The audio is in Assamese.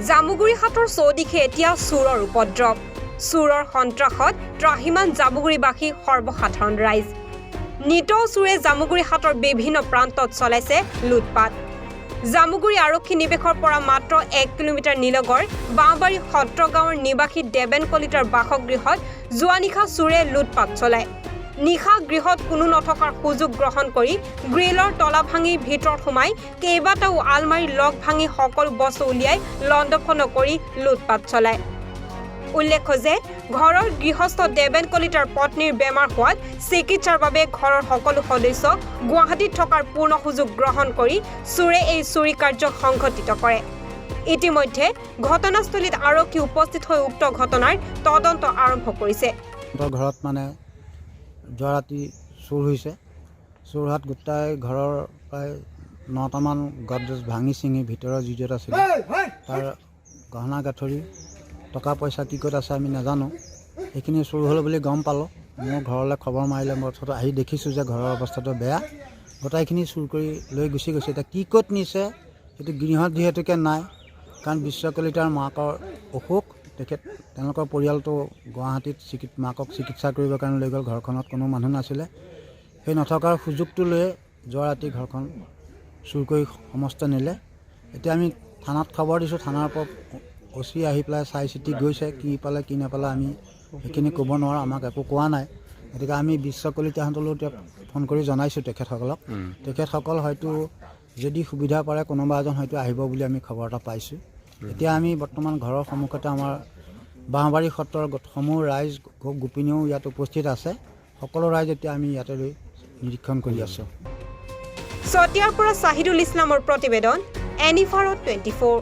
জামুগুৰিহাটৰ চৌদিশে এতিয়া চোৰৰ উপদ্ৰৱ। চোৰৰ সন্ত্ৰাসত ত্ৰাহিমাম জামুগুৰিবাসী সৰ্বসাধাৰণ ৰাইজ। নিতৌ চোৰে জামুগুৰিহাটৰ বিভিন্ন প্ৰান্তত চলাইছে লুটপাট। জামুগুৰি আৰক্ষী নিৱেশৰ পৰা মাত্ৰ 1 কিলোমিটাৰ নিলগৰ বাঁহবাৰী সত্ৰ গাঁৱৰ নিবাসী দেবেন কলিতাৰ বাসগৃহত যোৱা নিশা চোৰে লুটপাট চলায়। নিশা গৃহত কোনো নথকাৰ সুযোগ গ্ৰহণ কৰি গ্ৰিলৰ তলা ভাঙি ভিতৰত সোমাই কেইবাটাও আলমাৰী লক ভাঙি সকলো বস্তু উলিয়াই লণ্ডভণ্ড কৰি লুটপাট চলায়। উল্লেখ্য যে ঘৰৰ গৃহস্থ দেবেন কলিতাৰ পত্নীৰ বেমাৰ হোৱাত চিকিৎসাৰ বাবে ঘৰৰ সকলো সদস্য গুৱাহাটীত থকাৰ পূৰ্ণ সুযোগ গ্ৰহণ কৰি চোৰে এই চুৰি কাৰ্য সংঘটিত কৰে। ইতিমধ্যে ঘটনাস্থলীত আৰক্ষী উপস্থিত হৈ উক্ত ঘটনাৰ তদন্ত আৰম্ভ কৰিছে। ঘৰত মানে যোৱা ৰাতি চুৰ হৈছে। চুৰ হোৱাত গোটাই ঘৰৰ প্ৰায় 9টামান গডৰেজ ভাঙি চিঙি ভিতৰৰ যিটো আছিলে তাৰ গহনা গাঁঠৰি টকা পইচা কি ক'ত আছে আমি নাজানো। সেইখিনি চুৰ হ'ল বুলি গম পালোঁ। মোৰ ঘৰলৈ খবৰ মাৰিলে মই আহি দেখিছোঁ যে ঘৰৰ অৱস্থাটো বেয়া। গোটাইখিনি চুৰ কৰি লৈ গুচি গৈছে। এতিয়া কি ক'ত নিছে সেইটো গৃহত যিহেতুকে নাই, কাৰণ বিশ্ব কলিতাৰ মাকৰ অসুখ। তেওঁলোকৰ পৰিয়ালটো গুৱাহাটীত মাকক চিকিৎসা কৰিবৰ কাৰণে লৈ গ'ল। ঘৰখনত কোনো মানুহ নাছিলে। সেই নথকাৰ সুযোগটো লৈ যোৱা ৰাতি ঘৰখন চুৰ কৰি সমস্ত নিলে। এতিয়া আমি থানাত খবৰ দিছোঁ। থানাৰ পৰা অচি আহি পেলাই চাই চিতি গৈছে। কি পালে কি নাপালে আমি সেইখিনি ক'ব নোৱাৰোঁ। আমাক একো কোৱা নাই। গতিকে আমি বিশ্ব কলিতাহঁতলৈও এতিয়া ফোন কৰি জনাইছোঁ তেখেতসকলক। তেখেতসকল হয়তো যদি সুবিধা পাৰে কোনোবা এজন হয়তো আহিব বুলি আমি খবৰ এটা পাইছোঁ। এতিয়া আমি বৰ্তমান ঘৰৰ সন্মুখতে আমাৰ বাঁহবাৰী সত্ৰৰ সমূহ ৰাইজ গোপিনীও ইয়াত উপস্থিত আছে। সকলো ৰাইজ এতিয়া আমি ইয়াতে লৈ নিৰীক্ষণ কৰি আছোঁ। চতিয়াৰ পৰা চাহিদুল ইছলামৰ প্ৰতিবেদন, এনিভাৰ 24।